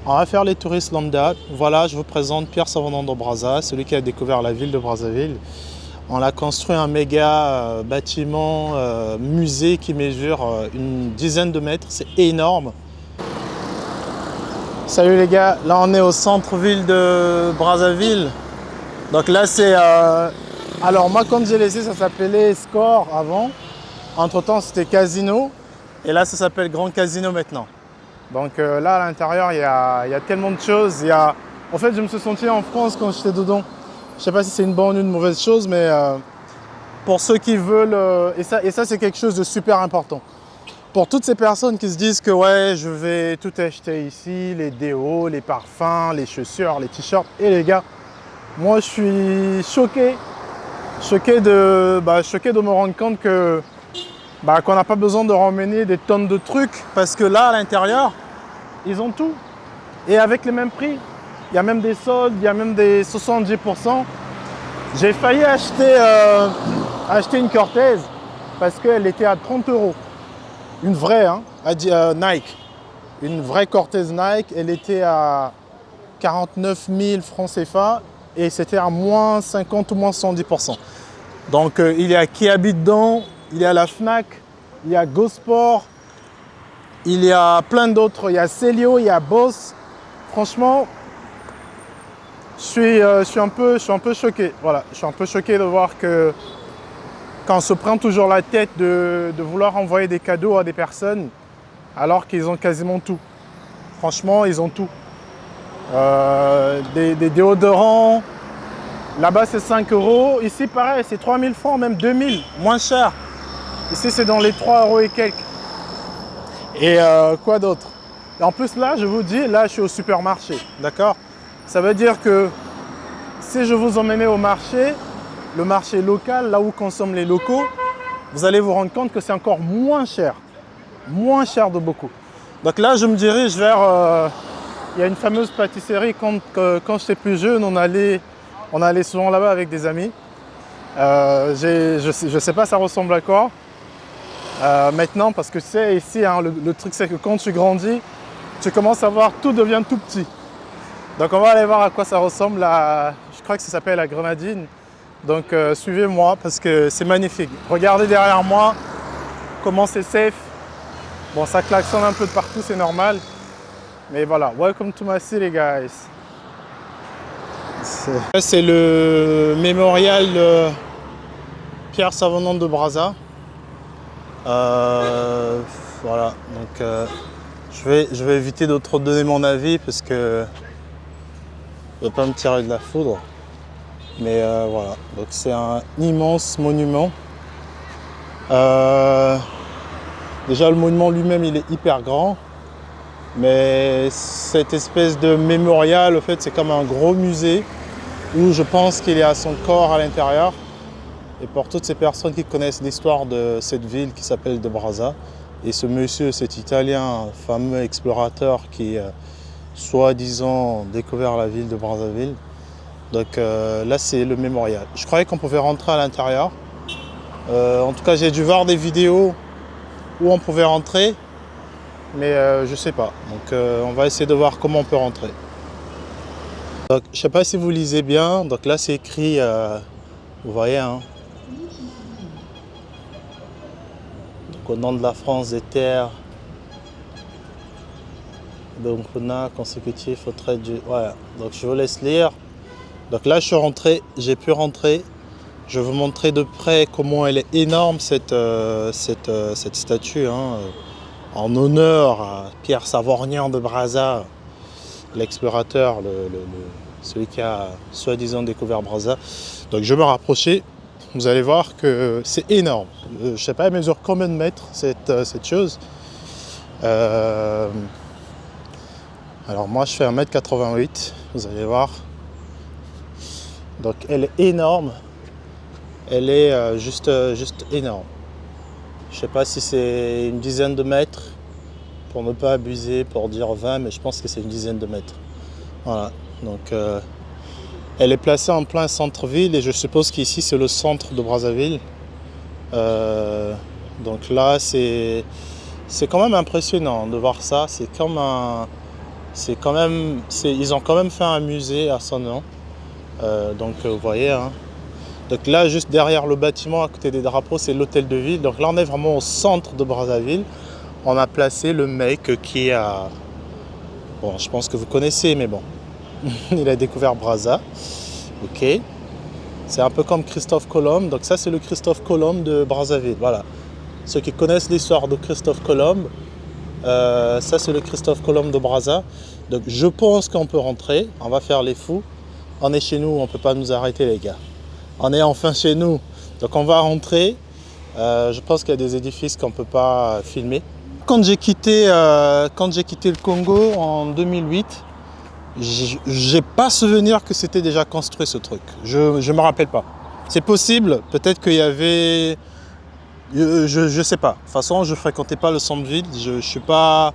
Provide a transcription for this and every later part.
On va faire les touristes lambda. Voilà, je vous présente Pierre Savonnant de Brazza, celui qui a découvert la ville de Brazzaville. On a construit un méga bâtiment musée qui mesure une dizaine de mètres. C'est énorme. Salut les gars, là on est au centre-ville de Brazzaville. Donc là c'est... Alors moi quand j'ai laissé, ça s'appelait Score avant. Entre temps c'était Casino. Et là ça s'appelle Grand Casino maintenant. Donc là à l'intérieur il y a tellement de choses. En fait je me suis senti en France quand j'étais dedans. Je sais pas si c'est une bonne ou une mauvaise chose, mais pour ceux qui veulent... et ça c'est quelque chose de super important. Pour toutes ces personnes qui se disent que ouais, je vais tout acheter ici, les déos, les parfums, les chaussures, les t-shirts. Et les gars, moi je suis choqué de me rendre compte que qu'on n'a pas besoin de ramener des tonnes de trucs parce que là à l'intérieur, ils ont tout. Et avec les mêmes prix, il y a même des soldes, il y a même des 70%. J'ai failli acheter une Cortez parce qu'elle était à 30 €. Une vraie, hein, Nike. Une vraie Cortez Nike, elle était à 49 000 francs CFA et c'était à moins 50 ou moins 70%. Donc il y a Kiabi dedans, il y a la Fnac, il y a GoSport, il y a plein d'autres, il y a Celio, il y a Boss. Franchement, je suis un peu choqué. Voilà, je suis un peu choqué de voir que quand on se prend toujours la tête de vouloir envoyer des cadeaux à des personnes alors qu'ils ont quasiment tout. Franchement, ils ont tout. Des déodorants, là-bas c'est 5 €. Ici pareil, c'est 3 000 francs, même 2 000, moins cher. Ici c'est dans les 3 € et quelques. Et quoi d'autre? En plus là, je vous dis, là je suis au supermarché, d'accord? Ça veut dire que si je vous emmenais au marché, le marché local, là où consomment les locaux, vous allez vous rendre compte que c'est encore moins cher de beaucoup. Donc là, je me dirige vers... il y a une fameuse pâtisserie, quand j'étais plus jeune, on allait souvent là-bas avec des amis. Je sais pas ça ressemble à quoi maintenant, parce que c'est ici, hein, le truc c'est que quand tu grandis, tu commences à voir tout devient tout petit. Donc on va aller voir à quoi ça ressemble, je crois que ça s'appelle la Grenadine. Donc suivez-moi parce que c'est magnifique. Regardez derrière moi comment c'est safe. Bon, ça klaxonne un peu de partout, c'est normal. Mais voilà, welcome to my city, guys. C'est le mémorial Pierre Savonnant de Brazza. Voilà, donc je vais éviter de trop donner mon avis parce que je ne veux pas me tirer de la foudre. Mais voilà, donc c'est un immense monument. Déjà le monument lui-même il est hyper grand, mais cette espèce de mémorial, en fait, c'est comme un gros musée où je pense qu'il y a son corps à l'intérieur. Et pour toutes ces personnes qui connaissent l'histoire de cette ville qui s'appelle de Brazza, et ce monsieur, cet Italien, fameux explorateur qui soi-disant découvert la ville de Brazzaville. Donc là c'est le mémorial. Je croyais qu'on pouvait rentrer à l'intérieur. En tout cas j'ai dû voir des vidéos où on pouvait rentrer, mais je sais pas. Donc on va essayer de voir comment on peut rentrer. Donc, je sais pas si vous lisez bien. Donc là c'est écrit, vous voyez, hein. Donc, au nom de la France des terres, donc on a consécutif au trait du... Voilà. Donc je vous laisse lire. Donc là je suis rentré, j'ai pu rentrer. Je vais vous montrer de près comment elle est énorme cette statue, hein, en honneur à Pierre Savonnant de Brazza, l'explorateur, celui qui a soi-disant découvert Brazza. Donc je vais me rapprocher, vous allez voir que c'est énorme. Je ne sais pas, elle mesure combien de mètres cette chose. Alors moi je fais 1,88 m, vous allez voir. Donc elle est énorme, elle est juste énorme. Je ne sais pas si c'est une dizaine de mètres, pour ne pas abuser, pour dire 20, mais je pense que c'est une dizaine de mètres. Voilà, donc elle est placée en plein centre-ville et je suppose qu'ici c'est le centre de Brazzaville. Donc là c'est quand même impressionnant de voir ça, c'est comme un... C'est quand même, ils ont quand même fait un musée à son nom. Donc vous voyez, hein. Donc là, juste derrière le bâtiment, à côté des drapeaux, c'est l'hôtel de ville. Donc là, on est vraiment au centre de Brazzaville. On a placé le mec qui a... Bon, je pense que vous connaissez, mais bon. Il a découvert Brazza. Ok. C'est un peu comme Christophe Colomb. Donc ça, c'est le Christophe Colomb de Brazzaville. Voilà. Ceux qui connaissent l'histoire de Christophe Colomb, ça, c'est le Christophe Colomb de Brazza. Donc je pense qu'on peut rentrer. On va faire les fous. On est chez nous, on ne peut pas nous arrêter, les gars. On est enfin chez nous. Donc on va rentrer. Je pense qu'il y a des édifices qu'on ne peut pas filmer. Quand j'ai quitté le Congo en 2008, j'ai pas souvenir que c'était déjà construit ce truc. Je me rappelle pas. C'est possible, peut-être qu'il y avait... Je sais pas. De toute façon, je fréquentais pas le centre-ville. Je suis pas...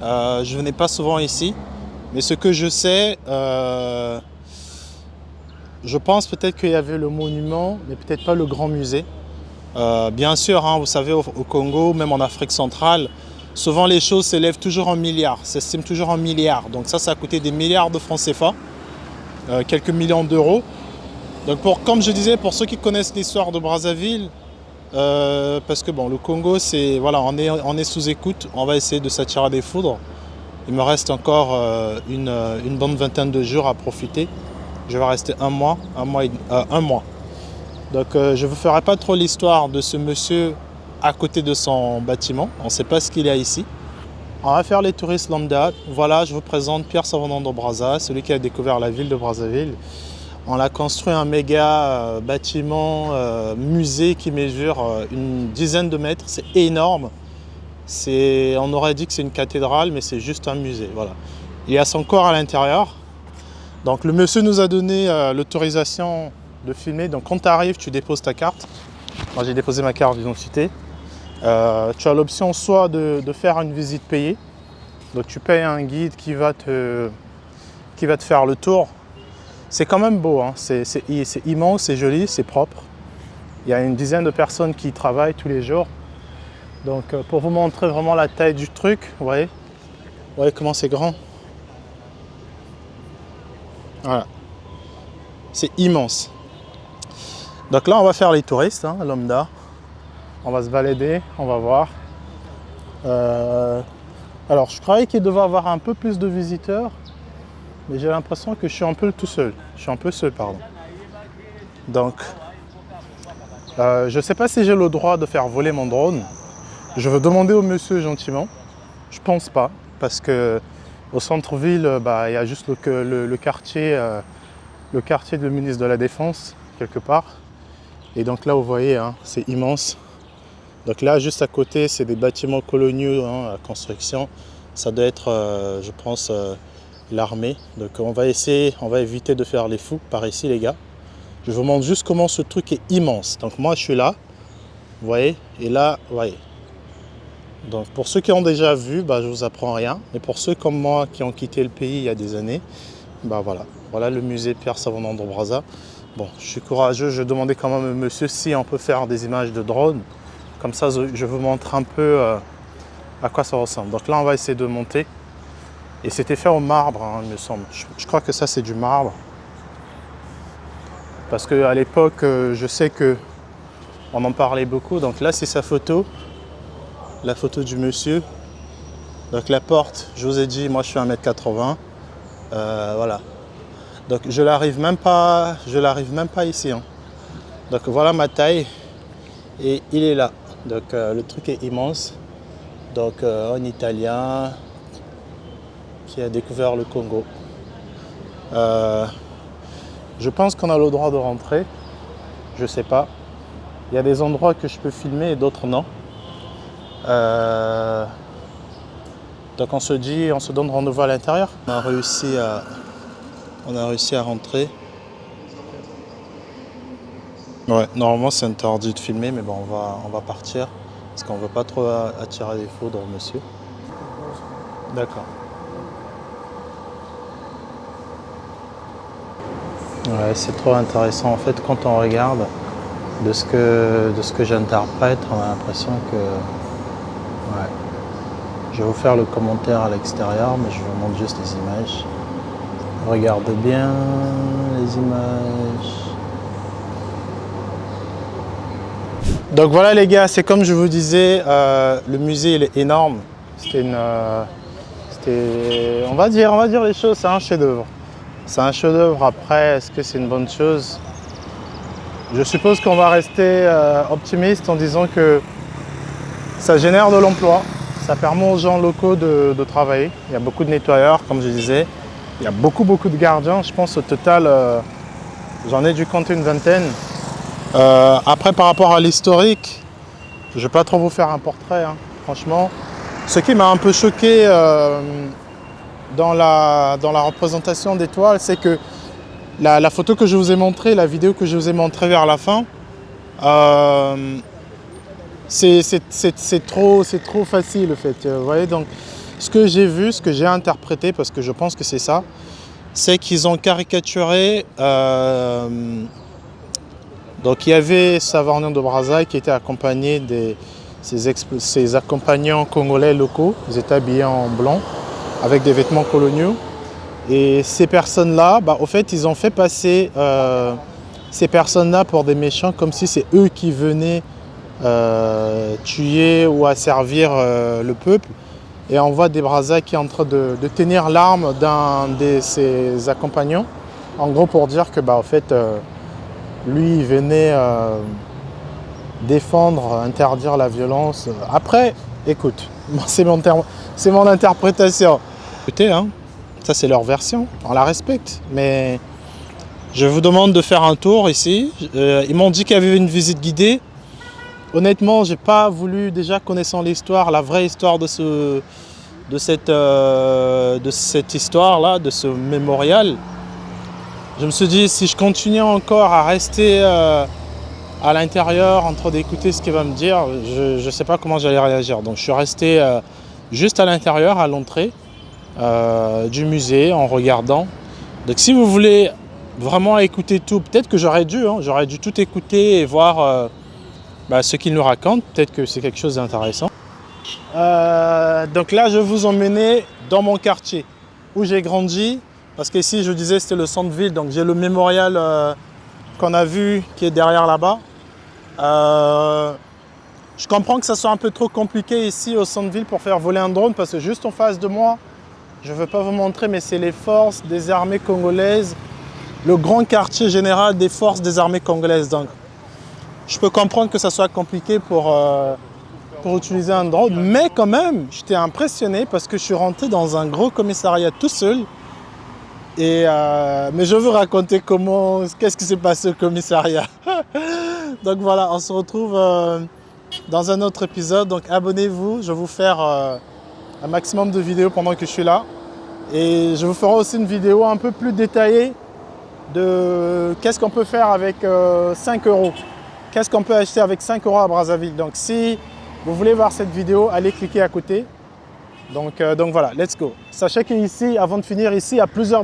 je venais pas souvent ici. Mais ce que je sais... je pense peut-être qu'il y avait le monument, mais peut-être pas le grand musée. Bien sûr, hein, vous savez, au Congo, même en Afrique centrale, souvent les choses s'élèvent toujours en milliards, s'estiment toujours en milliards. Donc ça a coûté des milliards de francs CFA, quelques millions d'euros. Donc comme je disais, pour ceux qui connaissent l'histoire de Brazzaville, parce que bon, le Congo, c'est voilà, on est sous écoute, on va essayer de s'attirer des foudres. Il me reste encore une bonne vingtaine de jours à profiter. Je vais rester un mois. Donc je ne vous ferai pas trop l'histoire de ce monsieur à côté de son bâtiment. On ne sait pas ce qu'il y a ici. On va faire les touristes lambda. Voilà, je vous présente Pierre Savonnando Brazza, celui qui a découvert la ville de Brazzaville. On a construit un méga bâtiment, musée qui mesure une dizaine de mètres. C'est énorme. On aurait dit que c'est une cathédrale, mais c'est juste un musée. Voilà. Il y a son corps à l'intérieur. Donc le monsieur nous a donné l'autorisation de filmer. Donc quand tu arrives, tu déposes ta carte. Moi j'ai déposé ma carte d'identité. Tu as l'option soit de faire une visite payée. Donc tu payes un guide qui va te faire le tour. C'est quand même beau, hein. C'est immense, c'est joli, c'est propre. Il y a une dizaine de personnes qui y travaillent tous les jours. Donc pour vous montrer vraiment la taille du truc, vous voyez comment c'est grand. Voilà. C'est immense. Donc là, on va faire les touristes, hein, lambda. On va se balader, on va voir. Alors, je croyais qu'il devait y avoir un peu plus de visiteurs, mais j'ai l'impression que je suis un peu tout seul. Je suis un peu seul, pardon. Donc, je ne sais pas si j'ai le droit de faire voler mon drone. Je veux demander au monsieur gentiment. Je pense pas, parce que au centre-ville, il y a juste le quartier du ministre de la Défense, quelque part. Et donc là, vous voyez, hein, c'est immense. Donc là, juste à côté, c'est des bâtiments coloniaux, hein, à construction. Ça doit être, je pense, l'armée. Donc on va éviter de faire les fous par ici, les gars. Je vous montre juste comment ce truc est immense. Donc moi, je suis là, vous voyez, et là, vous voyez. Donc pour ceux qui ont déjà vu, je vous apprends rien. Mais pour ceux comme moi qui ont quitté le pays il y a des années, voilà. Voilà le musée Pierre Savonnando Brazza. Bon, je suis courageux, je demandais quand même au monsieur si on peut faire des images de drone. Comme ça, je vous montre un peu à quoi ça ressemble. Donc là, on va essayer de monter. Et c'était fait au marbre, hein, il me semble. Je crois que ça, c'est du marbre. Parce qu'à l'époque, je sais qu'on en parlait beaucoup. Donc là, c'est sa photo. La photo du monsieur. Donc la porte, je vous ai dit, moi je suis 1m80. Voilà. Donc je n'arrive même pas ici, hein. Donc voilà ma taille. Et il est là. Donc le truc est immense. Donc un Italien qui a découvert le Congo. Je pense qu'on a le droit de rentrer. Je sais pas. Il y a des endroits que je peux filmer et d'autres non. Donc on se donne rendez-vous à l'intérieur. On a réussi à rentrer. Ouais, normalement c'est interdit de filmer, mais bon, on va partir parce qu'on veut pas trop attirer les foudres, monsieur. D'accord. Ouais, c'est trop intéressant en fait quand on regarde de ce que j'interprète, on a l'impression que ouais, Je vais vous faire le commentaire à l'extérieur, mais je vous montre juste les images. Regardez bien les images. Donc voilà les gars, c'est comme je vous disais, le musée il est énorme. On va dire les choses, c'est un chef-d'œuvre. C'est un chef-d'œuvre. Après, est-ce que c'est une bonne chose? Je suppose qu'on va rester optimiste en disant que ça génère de l'emploi, ça permet aux gens locaux de travailler. Il y a beaucoup de nettoyeurs, comme je disais. Il y a beaucoup de gardiens. Je pense au total, j'en ai dû compter une vingtaine. Après, par rapport à l'historique, je ne vais pas trop vous faire un portrait, hein, franchement. Ce qui m'a un peu choqué dans la représentation d'étoiles, c'est que la photo que je vous ai montrée, la vidéo que je vous ai montrée vers la fin, c'est trop facile, en fait. Vous voyez, donc, ce que j'ai vu, ce que j'ai interprété, parce que je pense que c'est ça, c'est qu'ils ont caricaturé. Donc, il y avait Savarnio de Brazaï qui était accompagné de ses accompagnants congolais locaux. Ils étaient habillés en blanc, avec des vêtements coloniaux. Et ces personnes-là, au fait, ils ont fait passer ces personnes-là pour des méchants, comme si c'est eux qui venaient tuer ou asservir le peuple. Et on voit des Brazaï qui est en train de tenir l'arme d'un de ses accompagnants, en gros pour dire que en fait, lui il venait défendre, interdire la violence. Après, écoute, c'est mon interprétation. Écoutez, hein, ça c'est leur version, on la respecte, mais je vous demande de faire un tour ici. Ils m'ont dit qu'il y avait une visite guidée. Honnêtement, j'ai pas voulu, déjà connaissant l'histoire, la vraie histoire de cette histoire-là, de ce mémorial. Je me suis dit, si je continue encore à rester à l'intérieur, en train d'écouter ce qu'il va me dire, je ne sais pas comment j'allais réagir. Donc je suis resté juste à l'intérieur, à l'entrée du musée, en regardant. Donc si vous voulez vraiment écouter tout, peut-être que j'aurais dû tout écouter et voir ce qu'il nous raconte. Peut-être que c'est quelque chose d'intéressant. Donc là, je vais vous emmener dans mon quartier où j'ai grandi. Parce qu'ici, je disais, c'était le centre-ville. Donc j'ai le mémorial qu'on a vu qui est derrière là-bas. Je comprends que ça soit un peu trop compliqué ici au centre-ville pour faire voler un drone. Parce que juste en face de moi, je ne veux pas vous montrer, mais c'est les forces des armées congolaises. Le grand quartier général des forces des armées congolaises. Donc je peux comprendre que ça soit compliqué pour utiliser un drone. Mais quand même, j'étais impressionné parce que je suis rentré dans un gros commissariat tout seul. Mais je veux raconter qu'est-ce qui s'est passé au commissariat. Donc voilà, on se retrouve dans un autre épisode. Donc abonnez-vous, je vais vous faire un maximum de vidéos pendant que je suis là. Et je vous ferai aussi une vidéo un peu plus détaillée de qu'est-ce qu'on peut faire avec 5 €. Qu'est-ce qu'on peut acheter avec 5 € à Brazzaville. Donc si vous voulez voir cette vidéo, allez cliquer à côté. Donc voilà, let's go. Sachez qu'ici, avant de finir, ici, il y a plusieurs